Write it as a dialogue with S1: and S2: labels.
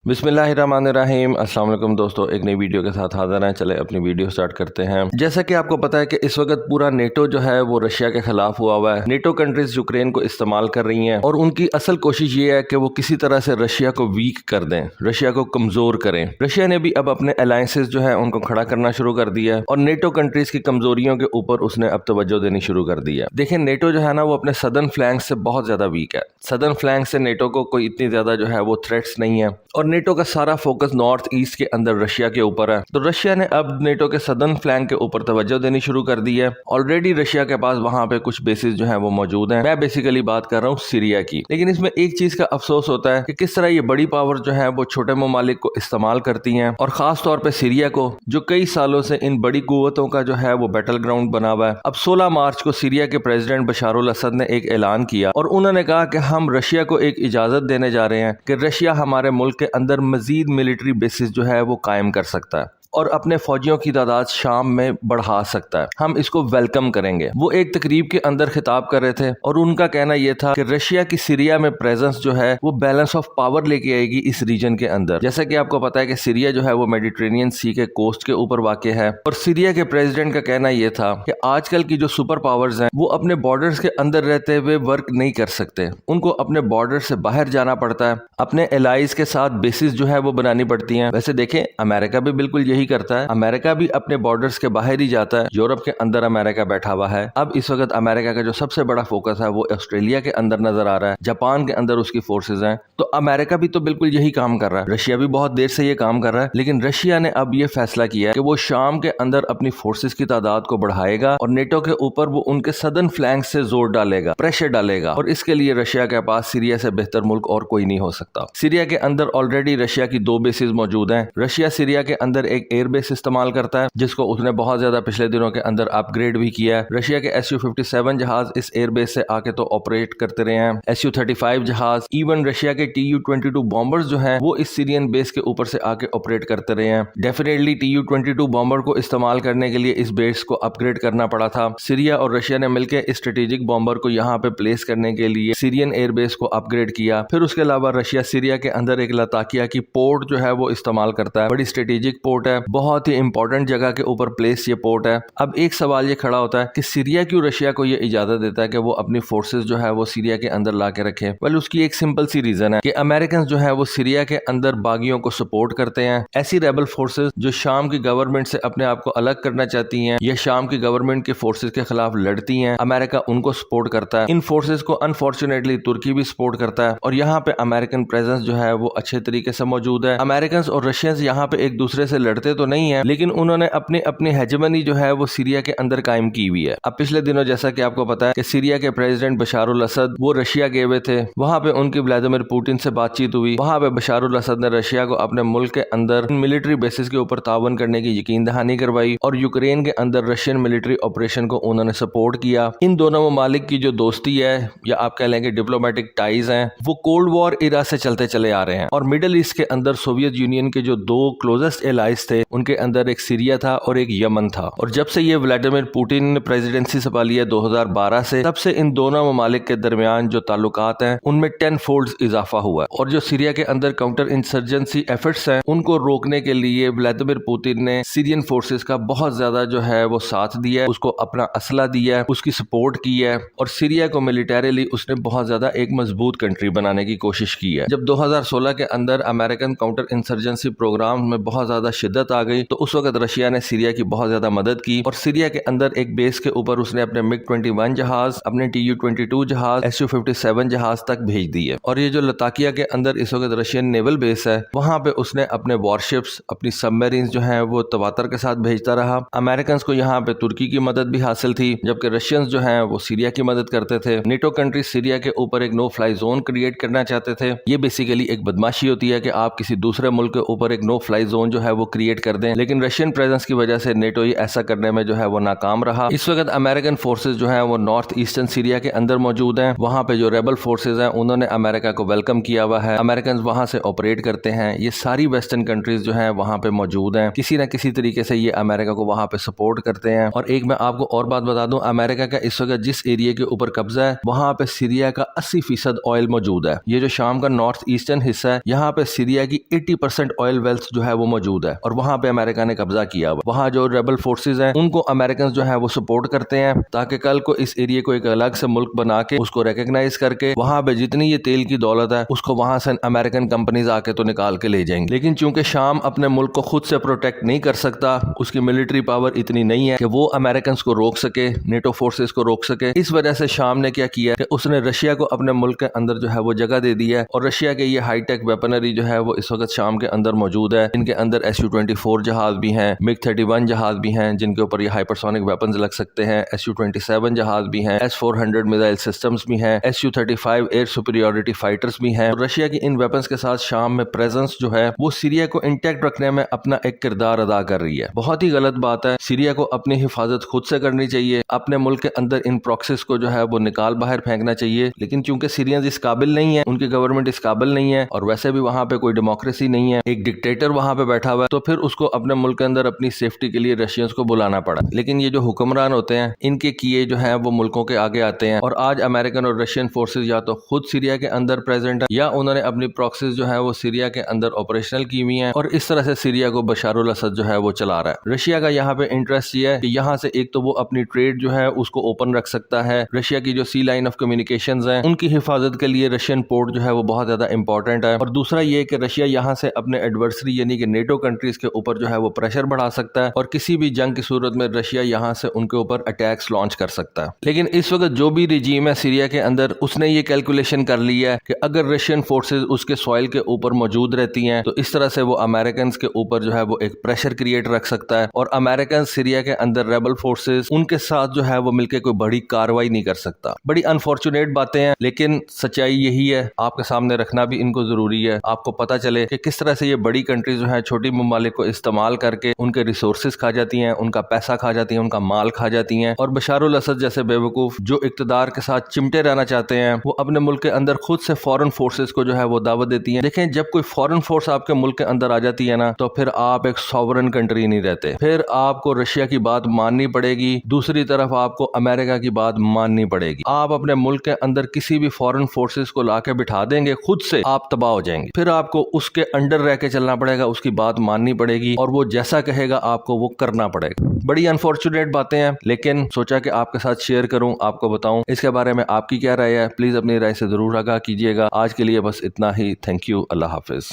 S1: बिस्मिल्लाहिर्रहमानिर्रहीम। अस्सलाम वालेकुम दोस्तों, एक नई वीडियो के साथ हाजिर हैं। चले अपनी वीडियो स्टार्ट करते हैं। जैसा कि आपको पता है कि इस वक्त पूरा नेटो जो है वो रशिया के खिलाफ हुआ है। नेटो कंट्रीज यूक्रेन को इस्तेमाल कर रही हैं और उनकी असल कोशिश ये है कि वो किसी तरह से रशिया को वीक कर दें, रशिया को कमजोर करें। रशिया ने भी अब अपने अलायंसेस जो है उनको खड़ा करना शुरू कर दिया है और नेटो कंट्रीज की कमजोरियों के ऊपर उसने अब तवज्जो देनी शुरू कर दी है। देखिए, नेटो जो है ना वो अपने सदर्न फ्लैंक से बहुत ज्यादा वीक है। सदर्न फ्लैंक से नेटो को कोई इतनी ज्यादा जो है वो थ्रेट्स नहीं है और नेटो का सारा फोकस नॉर्थ ईस्ट के अंदर रशिया के ऊपर है। तो रशिया ने अब नेटो के सदर्न फ्लैंक के ऊपर तवज्जो देनी शुरू कर दी है। ऑलरेडी रशिया के पास वहां पे कुछ बेसिस जो है वो मौजूद हैं। मैं बेसिकली बात कर रहा हूँ सीरिया की। लेकिन इसमें एक चीज का अफसोस होता है कि किस तरह ये बड़ी पावर जो है वो छोटे ममालिक को इस्तेमाल करती हैं और खास तौर पर सीरिया को, जो कई सालों से इन बड़ी कुव्वतों का जो है वो बैटल ग्राउंड बना हुआ है। अब 16 मार्च को सीरिया के प्रेसिडेंट बशारुल असद ने एक ऐलान किया और उन्होंने कहा कि हम रशिया को एक इजाजत देने जा रहे हैं कि रशिया हमारे मुल्क के अंदर मजीद मिलिट्री बेसिस जो है वो कायम कर सकता है और अपने फौजियों की तादाद शाम में बढ़ा सकता है। हम इसको वेलकम करेंगे। वो एक तकरीब के अंदर खिताब कर रहे थे और उनका कहना यह था कि रशिया की सीरिया में प्रेजेंस जो है वो बैलेंस ऑफ पावर लेके आएगी इस रीजन के अंदर। जैसा कि आपको पता है कि सीरिया जो है वो मेडिटेरेनियन सी के कोस्ट के ऊपर वाक़ है और सीरिया के प्रेसिडेंट का कहना यह था कि आजकल की जो सुपर पावर्स हैं वो अपने बॉर्डर्स के अंदर रहते हुए वर्क नहीं कर सकते, उनको अपने बॉर्डर से बाहर जाना पड़ता है, अपने एलाइज के साथ बेसिस जो है वो बनानी पड़ती हैं। वैसे देखें, अमेरिका भी बिल्कुल यही करता है। अमेरिका भी अपने बॉर्डर्स के बाहर ही जाता है। यूरोप के अंदर अमेरिका बैठा हुआ है। अब इस वक्त अमेरिका का जो सबसे बड़ा फोकस है वो ऑस्ट्रेलिया के अंदर नजर आ रहा है। जापान के अंदर उसकी फोर्सेज हैं। तो अमेरिका भी तो बिल्कुल यही काम कर रहा है। रशिया भी बहुत देर से ये काम कर रहा है, लेकिन रशिया ने अब ये फैसला किया है कि वो शाम के अंदर अपनी फोर्सेज की तादाद को बढ़ाएगा और नेटो के ऊपर वो उनके सदर्न फ्लैंक से जोर डालेगा, प्रेशर डालेगा और इसके लिए रशिया के पास सीरिया से बेहतर मुल्क और कोई नहीं हो सकता। सीरिया के अंदर ऑलरेडी रशिया की 2 बेसिस मौजूद हैं। रशिया सीरिया के अंदर एक एयर बेस इस्तेमाल करता है जिसको उसने बहुत ज्यादा पिछले दिनों के अंदर अपग्रेड भी किया है। रशिया के Su-57 जहाज इस एयरबेस से आके तो ऑपरेट करते रहे हैं। Su-35 जहाज, इवन रशिया के Tu-22 बॉम्बर्स जो हैं वो इस सीरियन बेस के ऊपर से आके ऑपरेट करते रहे हैं। डेफिनेटली Tu-22 बॉम्बर को इस्तेमाल करने के लिए इस बेस को अपग्रेड करना पड़ा था। सीरिया और रशिया ने मिलकर स्ट्रेटेजिक बॉम्बर को यहाँ पे प्लेस करने के लिए सीरियन एयरबेस को अपग्रेड किया। फिर उसके अलावा रशिया सीरिया के अंदर एक लताकिया की पोर्ट जो है वो इस्तेमाल करता है। बड़ी स्ट्रेटेजिक पोर्ट है, बहुत ही इंपॉर्टेंट जगह के ऊपर प्लेस ये पोर्ट है। अब एक सवाल ये खड़ा होता है कि सीरिया क्यों रशिया को ये इजाजत देता है कि वो अपनी फोर्सेस जो है वो सीरिया के अंदर ला के रखे। वेल, उसकी एक सिंपल सी रीजन है कि अमेरिकन जो है वो सीरिया के अंदर बागियों को सपोर्ट करते हैं। ऐसी रेबल फोर्सेस जो शाम की गवर्नमेंट से अपने आप को अलग करना चाहती हैं या शाम की गवर्नमेंट के फोर्सेस के खिलाफ लड़ती हैं, अमेरिका उनको सपोर्ट करता है। इन फोर्सेस को अनफॉर्चुनेटली तुर्की भी सपोर्ट करता है और यहाँ पे अमेरिकन प्रेजेंस जो है वो अच्छे तरीके से मौजूद है। अमेरिकन और रशियंस यहाँ पे एक दूसरे से लड़ते तो नहीं है, लेकिन उन्होंने अपनी हेजेमनी जो है वो सीरिया के अंदर कायम की हुई है। अब पिछले दिनों जैसा कि आपको पता है कि सीरिया के प्रेसिडेंट बशारुल असद वो रशिया गए हुए थे। वहां पे उनकी व्लादिमीर पुतिन से बातचीत हुई। वहां पे बशारुल असद ने रशिया को अपने मुल्क के अंदर मिलिट्री बेसिस के ऊपर तावन करने की यकीन दहानी करवाई और यूक्रेन के अंदर रशियन मिलिट्री ऑपरेशन को उन्होंने सपोर्ट किया। इन दोनों ममालिक की जो दोस्ती है या आप कह लेंगे डिप्लोमेटिक टाइज हैं, वो कोल्ड वॉर इरा से चलते चले आ रहे हैं। और मिडिल ईस्ट के अंदर सोवियत यूनियन के जो 2 क्लोजेस्ट एलाइज थे उनके अंदर एक सीरिया था और एक यमन था। और जब से ये व्लादिमीर पुतिन ने प्रेसिडेंसी संभाली है 2012 से, तब से इन दोनों ममालिक के दरमियान जो ताल्लुकात हैं उनमें 10 फोल्ड इजाफा हुआ है। और जो सीरिया के अंदर काउंटर इंसर्जेंसी एफर्ट्स हैं उनको रोकने के लिए व्लादिमीर पुतिन ने सीरियन फोर्सेस का बहुत ज्यादा जो है वो साथ दिया है, उसको अपना असला दिया है, उसकी सपोर्ट की है और सीरिया को मिलिटरीली उसने बहुत ज्यादा एक मजबूत कंट्री बनाने की कोशिश की है। जब 2016 के अंदर अमेरिकन काउंटर इंसर्जेंसी प्रोग्राम में बहुत ज्यादा शिद्दत आ गई तो उस वक्त रशिया ने सीरिया की बहुत ज्यादा मदद की और सीरिया के अंदर एक बेस के ऊपर उसने अपने MiG-21 जहाज, अपने Tu-22 जहाज, Su-57 जहाज तक भेज दिए। और ये जो लताकिया के अंदर इस वक्त रशियन नेवल बेस है वहां पे उसने अपने वॉरशिप्स, अपनी सबमरीन्स जो हैं वो तवातर के साथ भेजता रहा। अमेरिकन को यहाँ पे तुर्की की मदद भी हासिल थी, जबकि रशियंस जो हैं वो सीरिया की मदद करते थे। नेटो कंट्री सीरिया के ऊपर एक नो फ्लाई जोन क्रिएट करना चाहते थे। ये बेसिकली एक बदमाशी होती है कि आप किसी दूसरे मुल्क के ऊपर एक नो फ्लाई जोन जो है वो क्रिएट کریٹ کر دیں، لیکن رشین پریزنس کی وجہ سے نیٹو یہ ایسا کرنے میں جو ہے وہ ناکام رہا۔ اس وقت امریکن فورسز جو ہیں وہ نارتھ ایسٹرن سیریا کے اندر موجود ہیں، وہاں پہ جو ریبل فورسز ہیں انہوں نے امریکہ کو ویلکم کیا ہوا ہے، امریکنز وہاں سے آپریٹ کرتے ہیں، یہ ساری ویسٹرن کنٹریز جو ہیں وہاں پہ موجود ہیں، کسی نہ کسی طریقے سے یہ امریکہ کو وہاں پہ سپورٹ کرتے ہیں۔ اور ایک میں آپ کو اور بات بتا دوں، امریکہ کا اس وقت جس ایریا کے اوپر قبضہ ہے وہاں پہ سیریا کا 80% آئل موجود ہے، یہ جو شام کا نارتھ ایسٹرن حصہ ہے یہاں پہ سیریا کی 80% آئل ویلتھ جو ہے وہ موجود ہے، اور وہاں پہ امریکہ نے قبضہ کیا ہوا۔ وہاں جو ریبل فورسز ہیں ان کو امریکنز جو ہے وہ سپورٹ کرتے ہیں تاکہ کل کو اس ایریا کو ایک الگ سے ملک بنا کے اس کو ریکگنائز کر کے وہاں پہ جتنی یہ تیل کی دولت ہے اس کو وہاں سے امریکن کمپنیز آ کے تو نکال کے لے جائیں گے۔ لیکن چونکہ شام اپنے ملک کو خود سے پروٹیکٹ نہیں کر سکتا، اس کی ملٹری پاور اتنی نہیں ہے کہ وہ امریکنز کو روک سکے، نیٹو فورسز کو روک سکے، اس وجہ سے شام نے کیا کیا کہ اس نے رشیا کو اپنے ملک کے اندر جو ہے وہ جگہ دے دی ہے، اور رشیا کے یہ ہائی ٹیک ویپنری جو ہے وہ اس وقت شام کے اندر موجود ہے، ان کے اندر Su-24 جہاز بھی ہیں، MiG-31 جہاز بھی ہیں جن کے اوپر یہ ہائپرسونک ویپنز لگ سکتے ہیں، Su-27 جہاز بھی ہیں، S-400 میزائل سسٹمز بھی ہیں، Su-35 ایئر سپیریورٹی فائٹرز بھی ہیں۔ رشیا کی ان ویپنز کے ساتھ شام میں پریزنس جو ہے وہ سیریا کو انٹیکٹ رکھنے میں اپنا ایک کردار ادا کر رہی ہے۔ بہت ہی غلط بات ہے، سیریا کو اپنی حفاظت خود سے کرنی چاہیے، اپنے ملک کے اندر ان پراکسیز کو جو ہے وہ نکال باہر پھینکنا چاہیے، لیکن چونکہ سیرینز اس قابل نہیں ہے، ان کی گورنمنٹ اس قابل نہیں ہے، اور ویسے بھی وہاں پہ کوئی ڈیموکریسی نہیں ہے، ایک ڈکٹیٹر وہاں پہ بیٹھا ہوا ہے، تو پھر اس کو اپنے ملک کے اندر اپنی سیفٹی کے لیے رشینز کو بلانا پڑا۔ لیکن یہ جو حکمران ہوتے ہیں ان کے کیے جو ہیں وہ ملکوں کے آگے آتے ہیں، اور آج امریکن اور رشین فورسز یا تو خود سیریا کے اندر پریزنٹ ہے یا انہوں نے اپنی پراکسیز جو ہے وہ سیریا کے اندر آپریشنل کی ہوئی ہیں، اور اس طرح سے سیریا کو بشار الاسد جو ہے وہ چلا رہا ہے۔ رشیا کا یہاں پہ انٹرسٹ یہ ہے کہ یہاں سے ایک تو وہ اپنی ٹریڈ جو ہے اس کو اوپن رکھ سکتا ہے، رشیا کی جو سی لائن آف کمیونیکیشنز ہیں ان کی حفاظت کے لیے رشین پورٹ جو ہے وہ بہت زیادہ امپورٹنٹ ہے، اور دوسرا یہ کہ رشیا یہاں سے اپنے ایڈورسری یعنی کہ نیٹو کنٹریز کے اوپر جو ہے وہ پریشر بڑھا سکتا ہے، اور کسی بھی جنگ کی صورت میں رشیا یہاں سے ان کے اوپر اٹیکس لانچ کر سکتا ہے۔ لیکن اس وقت جو بھی رجیم ہے سیریا کے اندر اس نے یہ کیلکولیشن کر لی ہے کہ اگر رشین فورسز اس کے سوائل کے اوپر موجود رہتی ہیں تو اس طرح سے وہ امریکنز کے اوپر جو ہے وہ ایک پریشر کریٹ رکھ سکتا ہے، اور امریکن سیریا کے اندر ریبل فورسز ان کے ساتھ جو ہے وہ مل کے کوئی بڑی کاروائی نہیں کر سکتا۔ بڑی انفارچونیٹ باتیں ہیں، لیکن سچائی یہی ہے، آپ کے سامنے رکھنا بھی ان کو ضروری ہے، آپ کو پتہ چلے کہ کس طرح سے یہ بڑی کنٹریز جو ہیں چھوٹی ممالک کو استعمال کر کے ان کے ریسورسز کھا جاتی ہیں، ان کا پیسہ کھا جاتی ہیں، ان کا مال کھا جاتی ہیں، اور بشار الاسد جیسے بیوقوف جو اقتدار کے ساتھ چمٹے رہنا چاہتے ہیں وہ اپنے ملک کے اندر خود سے فورن فورسز کو جو ہے وہ دعوت دیتی ہیں۔ دیکھیں جب کوئی فورن فورس آپ کے ملک کے اندر آ جاتی ہے نا تو پھر آپ ایک سوورن کنٹری نہیں رہتے، پھر آپ کو رشیا کی بات ماننی پڑے گی، دوسری طرف آپ کو امریکہ کی بات ماننی پڑے گی۔ آپ اپنے ملک کے اندر کسی بھی فورن فورسز کو لا کے بٹھا دیں گے خود سے آپ تباہ ہو جائیں گے، پھر آپ کو اس کے انڈر رہ کے چلنا پڑے گا، اس کی بات ماننی پڑے گی، اور وہ جیسا کہے گا آپ کو وہ کرنا پڑے گا۔ بڑی انفارچونیٹ باتیں ہیں، لیکن سوچا کہ آپ کے ساتھ شیئر کروں، آپ کو بتاؤں اس کے بارے میں آپ کی کیا رائے ہے، پلیز اپنی رائے سے ضرور آگاہ کیجیے گا۔ آج کے لیے بس اتنا ہی، تھینک یو، اللہ حافظ۔